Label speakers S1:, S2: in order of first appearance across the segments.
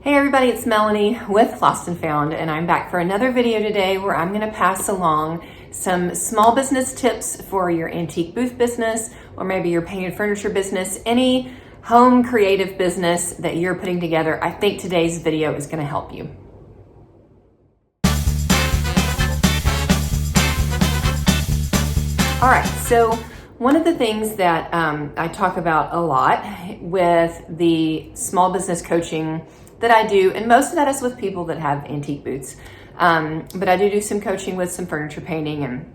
S1: Hey everybody, it's Melanie with Lost and Found, and I'm back for another video today where I'm going to pass along some small business tips for your antique booth business, or maybe your painted furniture business, any home creative business that you're putting together. I think today's video is going to help you. All right, so one of the things that I talk about a lot with the small business coaching that I do, and most of that is with people that have antique booths, but I do some coaching with some furniture painting. And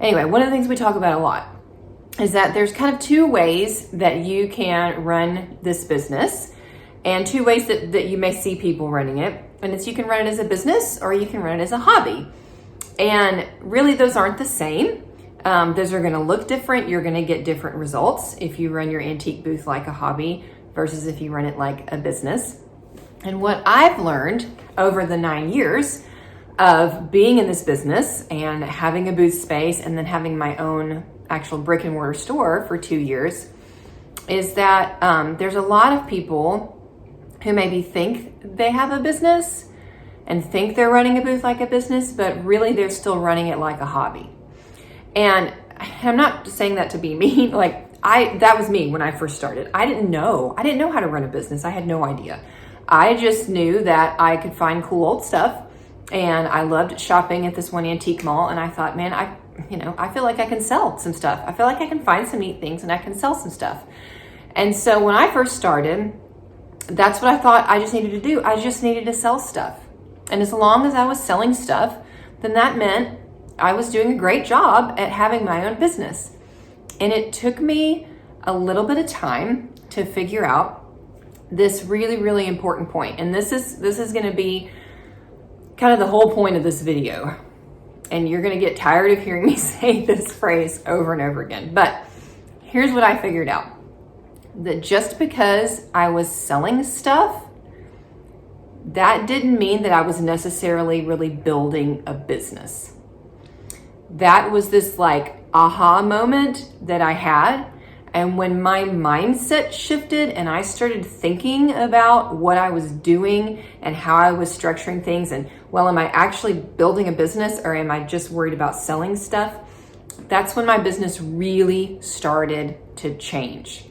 S1: anyway, one of the things we talk about a lot is that there's kind of two ways that you can run this business, and two ways that you may see people running it. And it's you can run it as a business or you can run it as a hobby. And really those aren't the same. Those are going to look different. You're going to get different results if you run your antique booth like a hobby versus if you run it like a business. And what I've learned over the 9 years of being in this business and having a booth space and then having my own actual brick and mortar store for 2 years is that there's a lot of people who maybe think they have a business and think they're running a booth like a business, but really they're still running it like a hobby. And I'm not saying that to be mean. That was me when I first started. I didn't know how to run a business. I had no idea. I just knew that I could find cool old stuff, and I loved shopping at this one antique mall. And I thought, man, I feel like I can sell some stuff. I feel like I can find some neat things and I can sell some stuff. And so when I first started, that's what I thought I just needed to do. I just needed to sell stuff. And as long as I was selling stuff, then that meant I was doing a great job at having my own business. And it took me a little bit of time to figure out this really, really important point. And this is going to be kind of the whole point of this video. And you're going to get tired of hearing me say this phrase over and over again. But here's what I figured out. That just because I was selling stuff, that didn't mean that I was necessarily really building a business. That was this aha moment that I had. And when my mindset shifted and I started thinking about what I was doing and how I was structuring things, and am I actually building a business or am I just worried about selling stuff? That's when my business really started to change.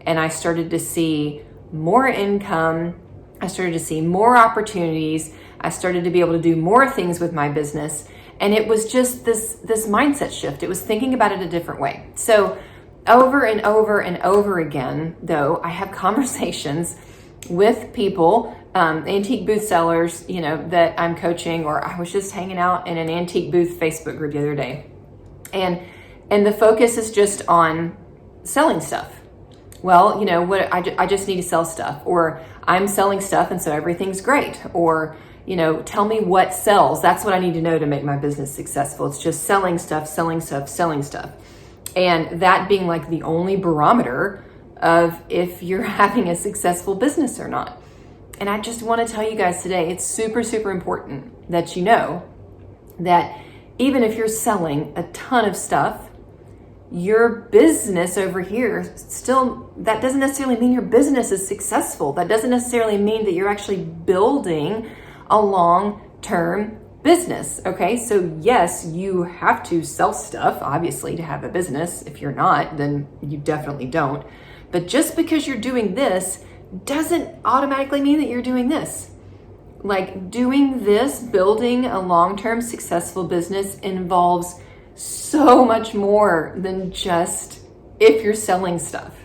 S1: And I started to see more income. I started to see more opportunities. I started to be able to do more things with my business. And it was just this mindset shift. It was thinking about it a different way. So over and over and over again, though, I have conversations with people, antique booth sellers, that I'm coaching, or I was just hanging out in an antique booth Facebook group the other day. And the focus is just on selling stuff. Well, I just need to sell stuff, or I'm selling stuff and so everything's great, or tell me what sells. That's what I need to know to make my business successful. It's just selling stuff, selling stuff, selling stuff. And that being the only barometer of if you're having a successful business or not. And I just want to tell you guys today, it's super, super important that you know that even if you're selling a ton of stuff, your business over here still, that doesn't necessarily mean your business is successful. That doesn't necessarily mean that you're actually building a long-term business. Okay, so yes, you have to sell stuff, obviously, to have a business. If you're not, then you definitely don't. But just because you're doing this doesn't automatically mean that you're doing this. Doing this, building a long-term successful business involves so much more than just if you're selling stuff.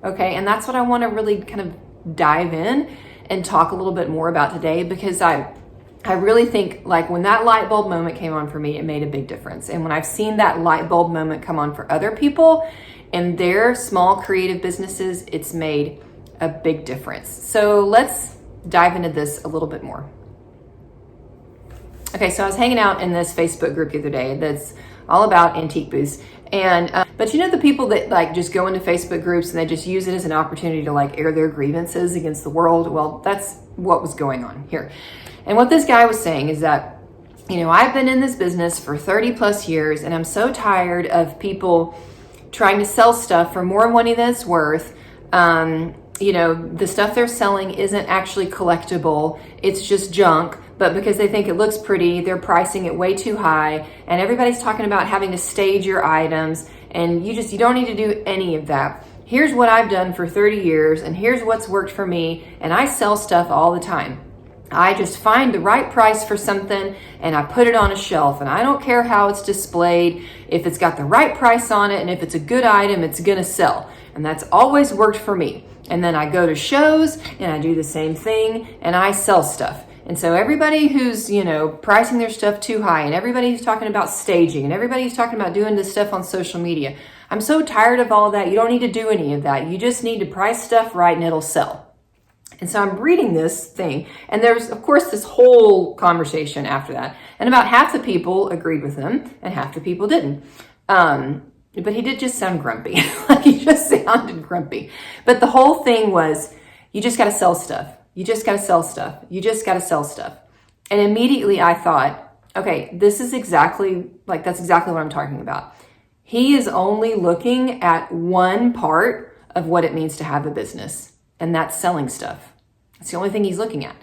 S1: Okay, and that's what I want to really kind of dive in and talk a little bit more about today, because I really think when that light bulb moment came on for me, it made a big difference. And when I've seen that light bulb moment come on for other people and their small creative businesses, it's made a big difference. So let's dive into this a little bit more. Okay, so I was hanging out in this Facebook group the other day that's all about antique booths. And but the people that just go into Facebook groups and they just use it as an opportunity to air their grievances against the world. Well, that's what was going on here. And what this guy was saying is that, I've been in this business for 30 plus years, and I'm so tired of people trying to sell stuff for more money than it's worth, the stuff they're selling isn't actually collectible. It's just junk, but because they think it looks pretty, they're pricing it way too high. And everybody's talking about having to stage your items, and you don't need to do any of that. Here's what I've done for 30 years, and here's what's worked for me, and I sell stuff all the time. I just find the right price for something and I put it on a shelf, and I don't care how it's displayed. If it's got the right price on it and if it's a good item, it's gonna sell. And that's always worked for me. And then I go to shows and I do the same thing and I sell stuff. And so everybody who's, pricing their stuff too high, and everybody who's talking about staging, and everybody who's talking about doing this stuff on social media, I'm so tired of all that. You don't need to do any of that. You just need to price stuff right and it'll sell. And so I'm reading this thing, and there's, of course, this whole conversation after that. And about half the people agreed with him, and half the people didn't. But he did just sound grumpy. Like, he just sounded grumpy. But the whole thing was, you just got to sell stuff. You just got to sell stuff. You just got to sell stuff. And immediately I thought, okay, that's exactly what I'm talking about. He is only looking at one part of what it means to have a business, and that's selling stuff. That's the only thing he's looking at.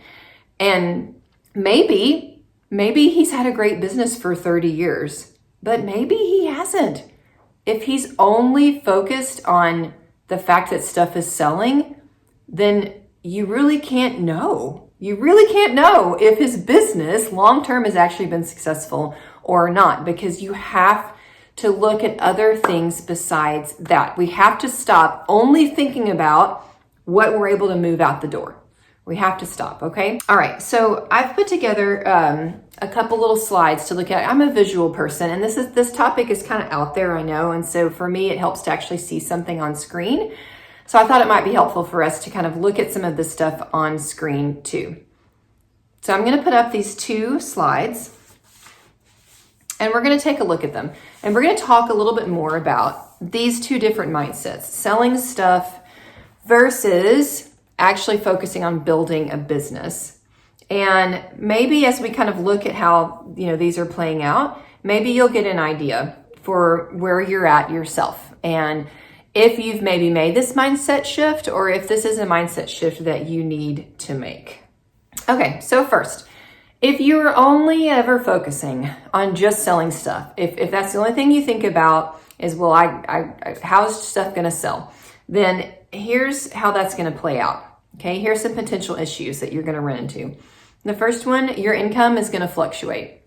S1: And maybe he's had a great business for 30 years, but maybe he hasn't. If he's only focused on the fact that stuff is selling, then you really can't know. You really can't know if his business long-term has actually been successful or not, because you have to look at other things besides that. We have to stop only thinking about what we're able to move out the door. We have to stop, okay? All right, so I've put together a couple little slides to look at. I'm a visual person, and this topic is kind of out there, I know, and so for me, it helps to actually see something on screen. So I thought it might be helpful for us to kind of look at some of this stuff on screen too. So I'm gonna put up these two slides, and we're gonna take a look at them. And we're gonna talk a little bit more about these two different mindsets, selling stuff versus actually focusing on building a business. And maybe as we kind of look at how, these are playing out, maybe you'll get an idea for where you're at yourself. And if you've maybe made this mindset shift, or if this is a mindset shift that you need to make. Okay, so first, if you're only ever focusing on just selling stuff, if that's the only thing you think about is, well, how's stuff gonna sell? Then here's how that's gonna play out. Okay, here's some potential issues that you're gonna run into. The first one, your income is gonna fluctuate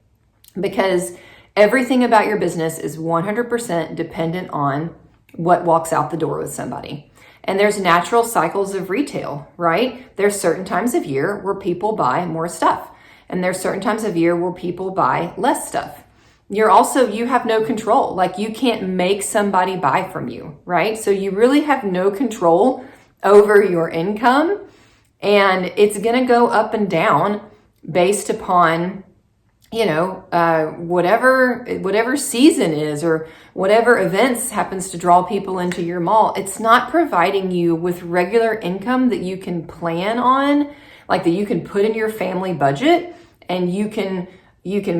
S1: because everything about your business is 100% dependent on what walks out the door with somebody. And there's natural cycles of retail, right? There's certain times of year where people buy more stuff. And there's certain times of year where people buy less stuff. You have no control. Like, you can't make somebody buy from you, right? So you really have no control over your income, and it's going to go up and down based upon, whatever season is, or whatever events happens to draw people into your mall. It's not providing you with regular income that you can plan on, like that you can put in your family budget, and you can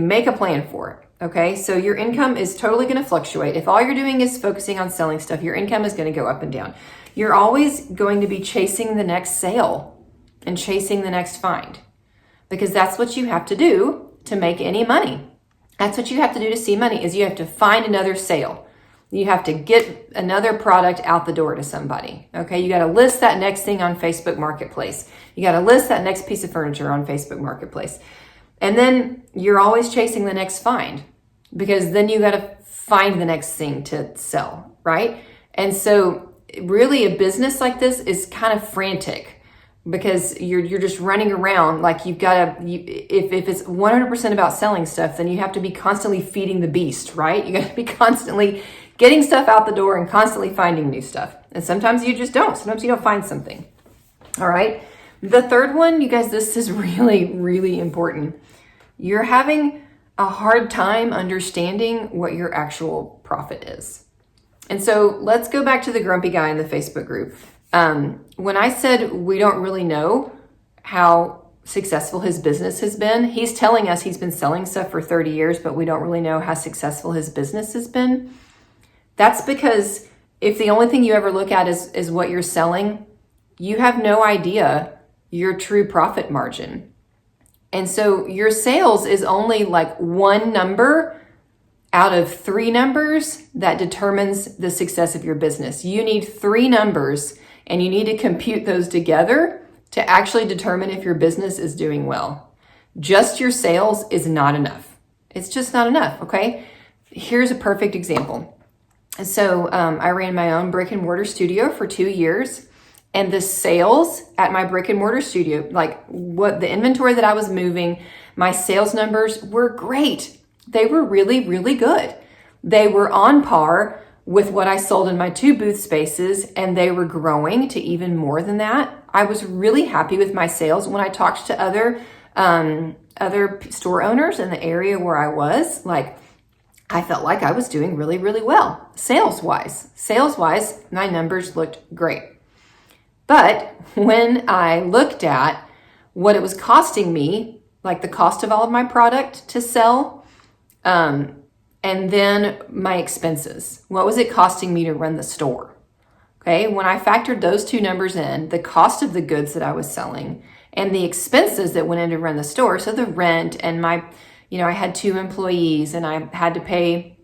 S1: make a plan for it. Okay, so your income is totally going to fluctuate. If all you're doing is focusing on selling stuff, your income is going to go up and down. You're always going to be chasing the next sale and chasing the next find, because that's what you have to do to make any money. That's what you have to do to see money, is you have to find another sale. You have to get another product out the door to somebody. Okay, you got to list that next thing on Facebook Marketplace. You got to list that next piece of furniture on Facebook Marketplace. And then you're always chasing the next find, because then you got to find the next thing to sell, right? And so really a business like this is kind of frantic, because you're just running around. Like, if it's 100% about selling stuff, then you have to be constantly feeding the beast, right? You got to be constantly getting stuff out the door and constantly finding new stuff. And sometimes you just don't. Sometimes you don't find something. All right. The third one, you guys, this is really, really important. You're having a hard time understanding what your actual profit is. And so let's go back to the grumpy guy in the Facebook group. When I said we don't really know how successful his business has been, he's telling us he's been selling stuff for 30 years, but we don't really know how successful his business has been. That's because if the only thing you ever look at is what you're selling, you have no idea your true profit margin. And so your sales is only like one number out of three numbers that determines the success of your business. You need three numbers and you need to compute those together to actually determine if your business is doing well. Just your sales is not enough. It's just not enough, okay? Here's a perfect example. So I ran my own brick and mortar studio for 2 years, and the sales at my brick and mortar studio, like what the inventory that I was moving, my sales numbers were great. They were really, really good. They were on par with what I sold in my 2 booth spaces, and they were growing to even more than that. I was really happy with my sales. When I talked to other store owners in the area where I was, like, I felt like I was doing really, really well. Sales-wise, my numbers looked great. But when I looked at what it was costing me, like the cost of all of my product to sell, and then my expenses, what was it costing me to run the store? Okay, when I factored those 2 numbers in, the cost of the goods that I was selling and the expenses that went in to run the store, so the rent and my, I had 2 employees and I had to pay,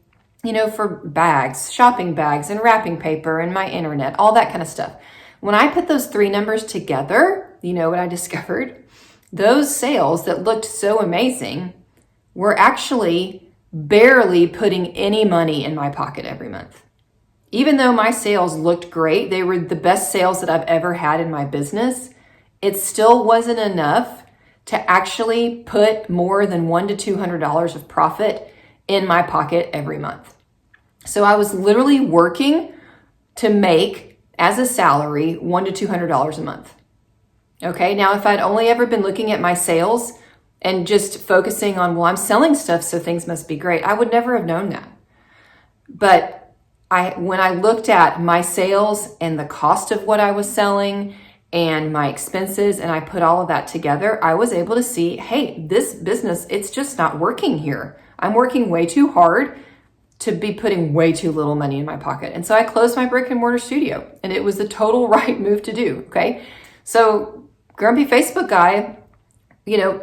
S1: for bags, shopping bags and wrapping paper and my internet, all that kind of stuff. When I put those 3 numbers together, you know what I discovered? Those sales that looked so amazing were actually barely putting any money in my pocket every month. Even though my sales looked great, they were the best sales that I've ever had in my business, it still wasn't enough to actually put more than $100 to $200 of profit in my pocket every month. So I was literally working to make, as a salary, $100 to $200 a month. Okay, now if I'd only ever been looking at my sales and just focusing on, well, I'm selling stuff, so things must be great, I would never have known that. But when I looked at my sales and the cost of what I was selling and my expenses, and I put all of that together, I was able to see, hey, this business, it's just not working here. I'm working way too hard to be putting way too little money in my pocket. And so I closed my brick and mortar studio, and it was the total right move to do, okay? So grumpy Facebook guy,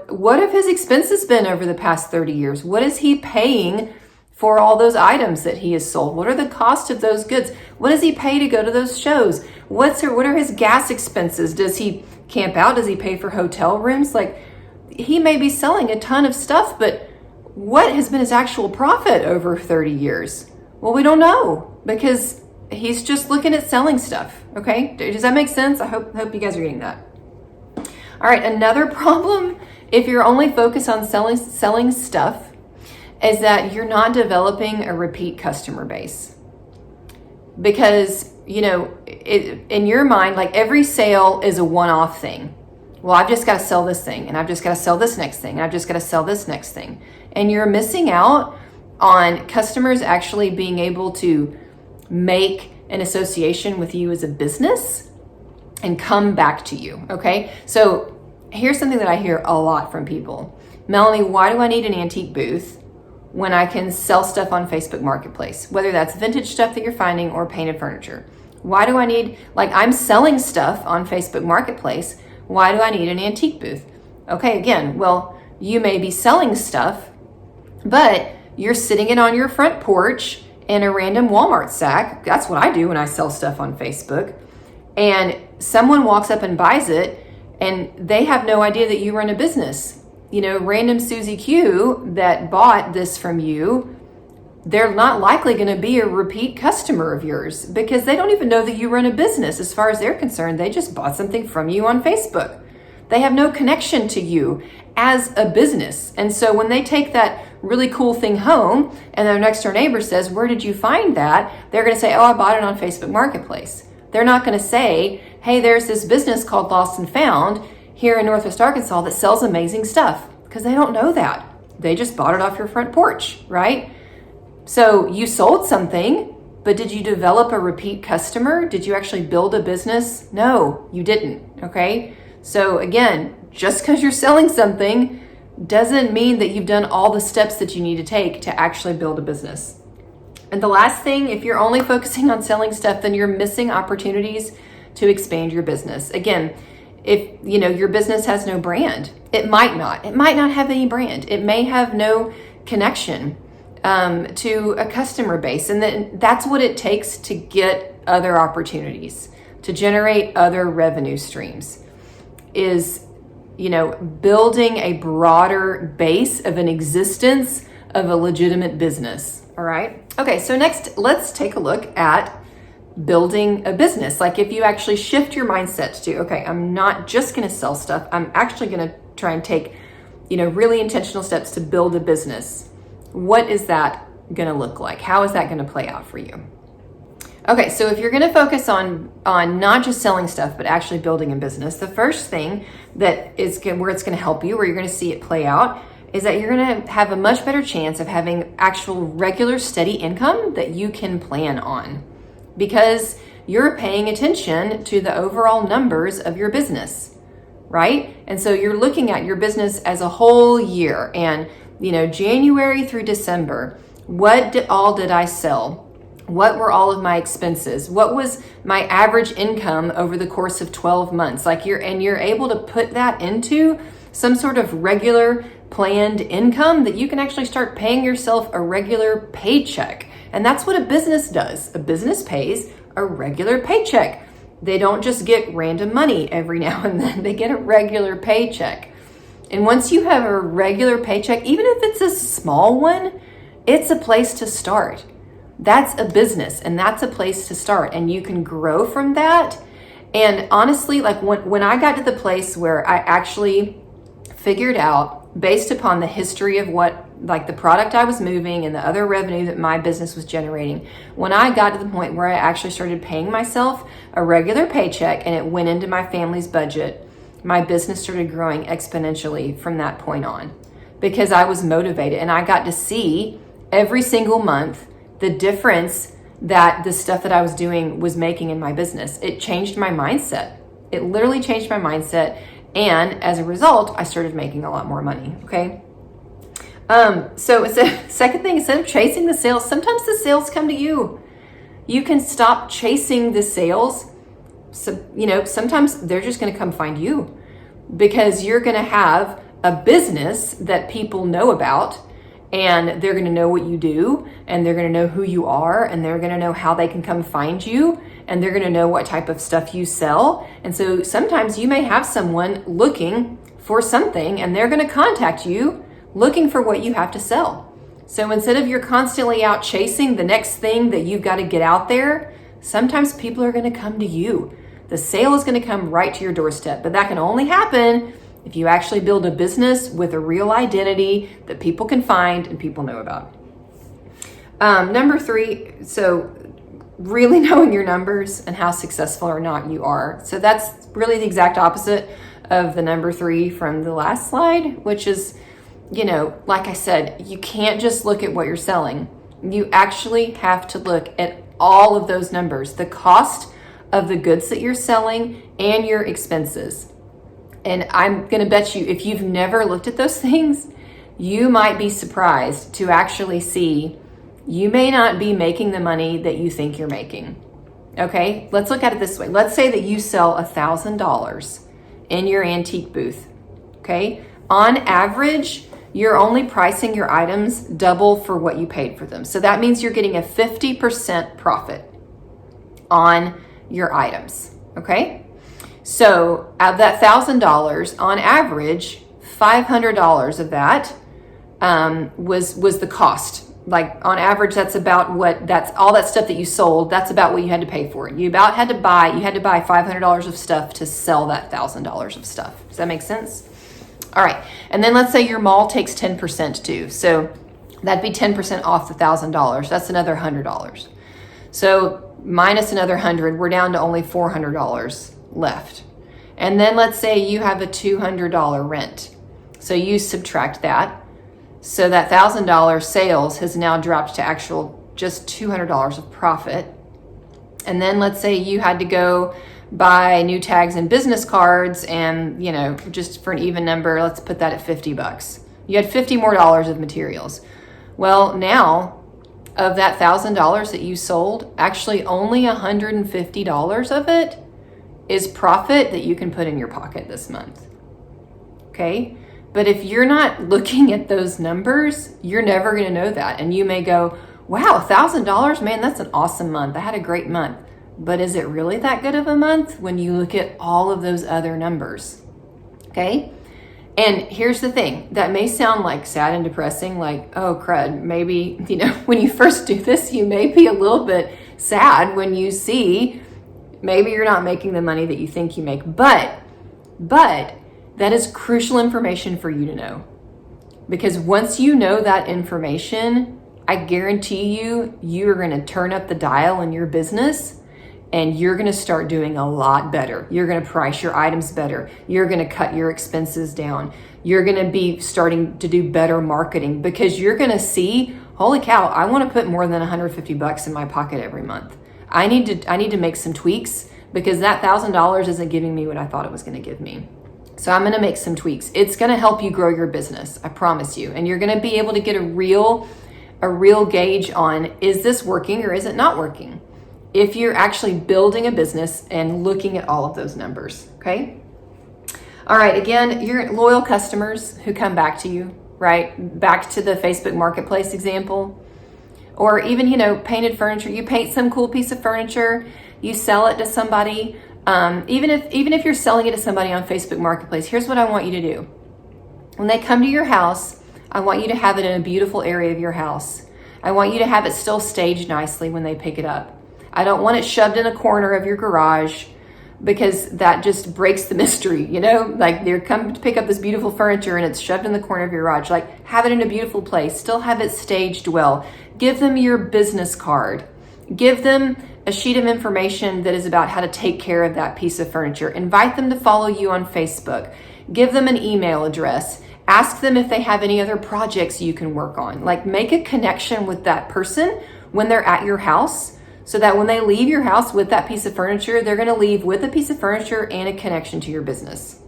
S1: what have his expenses been over the past 30 years? What is he paying for all those items that he has sold? What are the costs of those goods? What does he pay to go to those shows? What are his gas expenses? Does he camp out? Does he pay for hotel rooms? Like, he may be selling a ton of stuff, but what has been his actual profit over 30 years? Well, we don't know because he's just looking at selling stuff. Okay. Does that make sense? I hope you guys are getting that. All right. Another problem, if you're only focused on selling stuff, is that you're not developing a repeat customer base. Because, in your mind, like every sale is a one-off thing. Well, I've just got to sell this thing, and I've just got to sell this next thing, and I've just got to sell this next thing. And you're missing out on customers actually being able to make an association with you as a business and come back to you, okay? So here's something that I hear a lot from people. Melanie, why do I need an antique booth when I can sell stuff on Facebook Marketplace, whether that's vintage stuff that you're finding or painted furniture? Why do I need, I'm selling stuff on Facebook Marketplace, why do I need an antique booth? Okay, again, well, you may be selling stuff, but you're sitting it on your front porch in a random Walmart sack. That's what I do when I sell stuff on Facebook. And someone walks up and buys it, and they have no idea that you run a business. Random Susie Q that bought this from you, they're not likely going to be a repeat customer of yours because they don't even know that you run a business. As far as they're concerned, they just bought something from you on Facebook. They have no connection to you as a business. And so when they take that really cool thing home and their next door neighbor says, where did you find that? They're going to say, oh, I bought it on Facebook Marketplace. They're not going to say, hey, there's this business called Lost and Found here in Northwest Arkansas that sells amazing stuff, because they don't know that. They just bought it off your front porch, right? So you sold something, but did you develop a repeat customer? Did you actually build a business? No, you didn't, okay? So again, just because you're selling something doesn't mean that you've done all the steps that you need to take to actually build a business. And the last thing, if you're only focusing on selling stuff, then you're missing opportunities to expand your business. Again, if your business has no brand, it might not have any brand. It may have no connection to a customer base. And then that's what it takes to get other opportunities, to generate other revenue streams, is, building a broader base of an existence of a legitimate business. All right. Okay. So next, let's take a look at building a business. Like if you actually shift your mindset to, okay, I'm not just going to sell stuff. I'm actually going to try and take, really intentional steps to build a business. What is that going to look like? How is that going to play out for you? Okay, so if you're going to focus on not just selling stuff, but actually building a business, the first thing that is where it's going to help you, where you're going to see it play out, is that you're going to have a much better chance of having actual regular steady income that you can plan on, because you're paying attention to the overall numbers of your business, right? And so you're looking at your business as a whole year, and January through December, what all did I sell? What were all of my expenses? What was my average income over the course of 12 months? You're able to put that into some sort of regular planned income that you can actually start paying yourself a regular paycheck. And that's what a business does. A business pays a regular paycheck. They don't just get random money every now and then. They get a regular paycheck. And once you have a regular paycheck, even if it's a small one, it's a place to start. That's a business, and that's a place to start, and you can grow from that. And honestly, when I got to the place where I actually figured out, based upon the history of the product I was moving and the other revenue that my business was generating, when I got to the point where I actually started paying myself a regular paycheck and it went into my family's budget, my business started growing exponentially from that point on, because I was motivated and I got to see every single month the difference that the stuff that I was doing was making in my business. It changed my mindset. It literally changed my mindset. And as a result, I started making a lot more money. Okay. So it's a second thing, instead of chasing the sales, sometimes the sales come to you. You can stop chasing the sales. So, sometimes they're just going to come find you, because you're going to have a business that people know about, and they're going to know what you do, and they're going to know who you are, and they're going to know how they can come find you, and they're going to know what type of stuff you sell. And so sometimes you may have someone looking for something, and they're going to contact you looking for what you have to sell. So instead of you're constantly out chasing the next thing that you've got to get out there, sometimes people are going to come to you. The sale is going to come right to your doorstep, but that can only happen if you actually build a business with a real identity that people can find and people know about. Number 3, so really knowing your numbers and how successful or not you are. So that's really the exact opposite of the number 3 from the last slide, which is, like I said, you can't just look at what you're selling. You actually have to look at all of those numbers, the cost of the goods that you're selling and your expenses. And I'm going to bet you, if you've never looked at those things, you might be surprised to actually see you may not be making the money that you think you're making. Okay, let's look at it this way. Let's say that you sell $1,000 in your antique booth. Okay, on average, you're only pricing your items double for what you paid for them. So that means you're getting a 50% profit on your items. Okay. So out of that $1,000, on average, $500 of that was the cost. On average, that's all that stuff that you sold. That's about what you had to pay for it. You had to buy $500 of stuff to sell that $1,000 of stuff. Does that make sense? All right. And then let's say your mall takes 10% too. So that'd be 10% off the $1,000. That's another $100. So minus another $100, we're down to only $400 left. And then let's say you have a $200 rent. So you subtract that. So that $1,000 sales has now dropped to actual just $200 of profit. And then let's say you had to go buy new tags and business cards, and just for an even number, let's put that at $50. You had $50 more of materials. Well, now of that $1,000 that you sold, actually only $150 of it is profit that you can put in your pocket this month. Okay? But if you're not looking at those numbers, you're never going to know that. And you may go, wow, $1,000, man, that's an awesome month. I had a great month. But is it really that good of a month when you look at all of those other numbers? Okay? And here's the thing, that may sound like sad and depressing, like, oh crud, maybe, when you first do this, you may be a little bit sad when you see maybe you're not making the money that you think you make, but that is crucial information for you to know. Because once you know that information, I guarantee you're going to turn up the dial in your business and you're going to start doing a lot better. You're going to price your items better. You're going to cut your expenses down. You're going to be starting to do better marketing because you're going to see, holy cow, I want to put more than $150 in my pocket every month. I need to make some tweaks because that $1,000 isn't giving me what I thought it was going to give me. So I'm going to make some tweaks. It's going to help you grow your business. I promise you. And you're going to be able to get a real gauge on, is this working or is it not working? If you're actually building a business and looking at all of those numbers, okay? All right, again, your loyal customers who come back to you, right? Back to the Facebook Marketplace example. Or even, painted furniture. You paint some cool piece of furniture, you sell it to somebody. Even if you're selling it to somebody on Facebook Marketplace, here's what I want you to do. When they come to your house, I want you to have it in a beautiful area of your house. I want you to have it still staged nicely when they pick it up. I don't want it shoved in a corner of your garage because that just breaks the mystery, like they're coming to pick up this beautiful furniture and it's shoved in the corner of your garage. Like, have it in a beautiful place, still have it staged well. Give them your business card. Give them a sheet of information that is about how to take care of that piece of furniture. Invite them to follow you on Facebook. Give them an email address. Ask them if they have any other projects you can work on. Like, make a connection with that person when they're at your house, so that when they leave your house with that piece of furniture, they're going to leave with a piece of furniture and a connection to your business.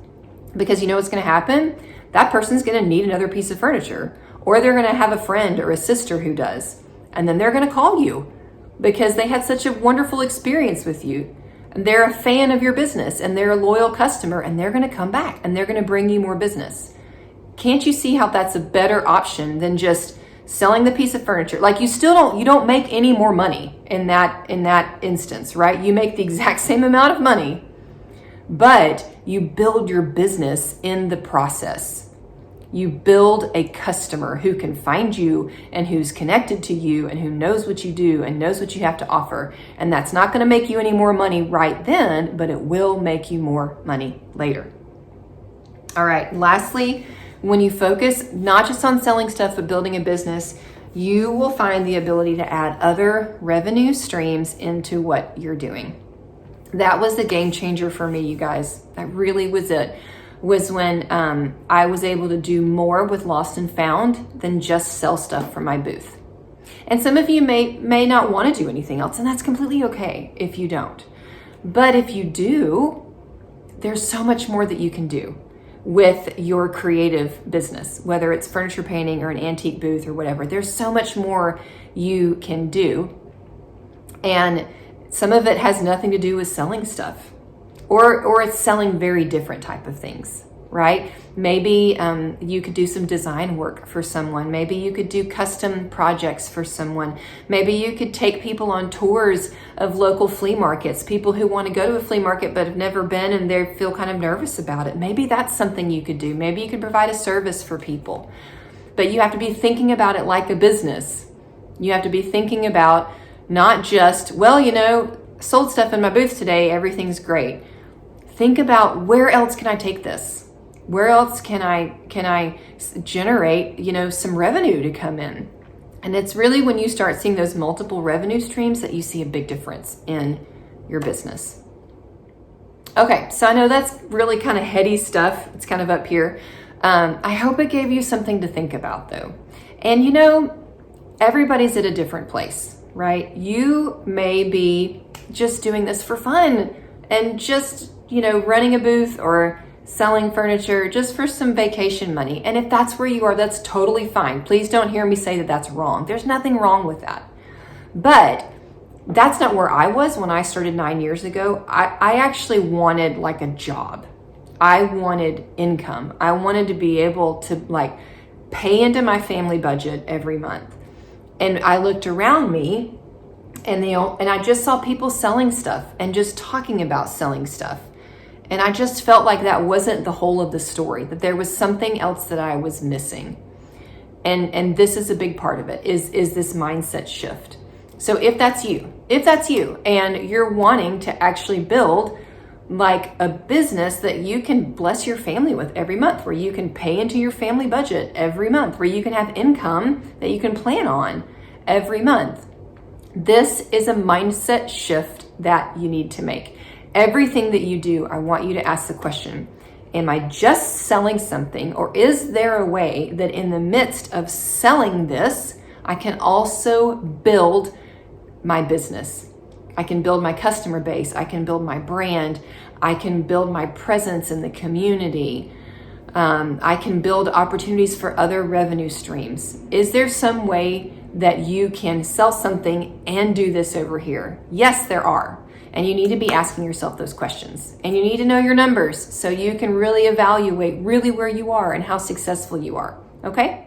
S1: Because you know what's going to happen? That person's going to need another piece of furniture, or they're going to have a friend or a sister who does. And then they're going to call you because they had such a wonderful experience with you. And they're a fan of your business and they're a loyal customer and they're going to come back and they're going to bring you more business. Can't you see how that's a better option than just selling the piece of furniture? Like, you don't make any more money in that instance, right? You make the exact same amount of money, but you build your business in the process. You build a customer who can find you and who's connected to you and who knows what you do and knows what you have to offer. And that's not going to make you any more money right then, but it will make you more money later. All right, lastly, when you focus not just on selling stuff, but building a business, you will find the ability to add other revenue streams into what you're doing. That was the game changer for me, you guys. That really was it. Was when I was able to do more with Lost and Found than just sell stuff from my booth. And some of you may not want to do anything else, and that's completely okay if you don't. But if you do, there's so much more that you can do with your creative business, whether it's furniture painting or an antique booth or whatever. There's so much more you can do. And some of it has nothing to do with selling stuff. Or it's selling very different type of things, right? Maybe you could do some design work for someone. Maybe you could do custom projects for someone. Maybe you could take people on tours of local flea markets, people who want to go to a flea market but have never been and they feel kind of nervous about it. Maybe that's something you could do. Maybe you could provide a service for people. But you have to be thinking about it like a business. You have to be thinking about not just, sold stuff in my booth today, everything's great. Think about, where else can I take this? Where else can I generate, some revenue to come in? And it's really when you start seeing those multiple revenue streams that you see a big difference in your business. Okay, so I know that's really kind of heady stuff. It's kind of up here. I hope it gave you something to think about, though. And everybody's at a different place, right? You may be just doing this for fun and just running a booth or selling furniture just for some vacation money. And if that's where you are, that's totally fine. Please don't hear me say that that's wrong. There's nothing wrong with that. But That's not where I was when I started 9 years ago. I actually wanted like a job. I wanted income. I wanted to be able to like pay into my family budget every month. And I looked around me and I just saw people selling stuff and just talking about selling stuff. And I just felt like that wasn't the whole of the story, that there was something else that I was missing. And this is a big part of it, is this mindset shift. So if that's you and you're wanting to actually build like a business that you can bless your family with every month, where you can pay into your family budget every month, where you can have income that you can plan on every month, this is a mindset shift that you need to make. Everything that you do, I want you to ask the question, am I just selling something, or is there a way that in the midst of selling this, I can also build my business? I can build my customer base. I can build my brand. I can build my presence in the community. I can build opportunities for other revenue streams. Is there some way that you can sell something and do this over here? Yes, there are. And you need to be asking yourself those questions. And you need to know your numbers so you can really evaluate really where you are and how successful you are. Okay?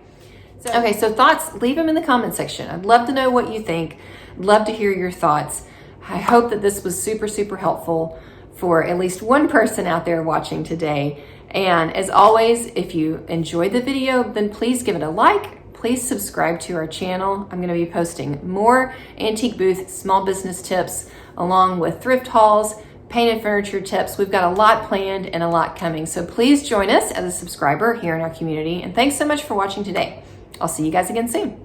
S1: So thoughts, leave them in the comment section. I'd love to know what you think. I'd love to hear your thoughts. I hope that this was super, super helpful for at least one person out there watching today. And as always, if you enjoyed the video, then please give it a like. Please subscribe to our channel. I'm going to be posting more antique booth, small business tips, along with thrift hauls, painted furniture tips. We've got a lot planned and a lot coming. So please join us as a subscriber here in our community. And thanks so much for watching today. I'll see you guys again soon.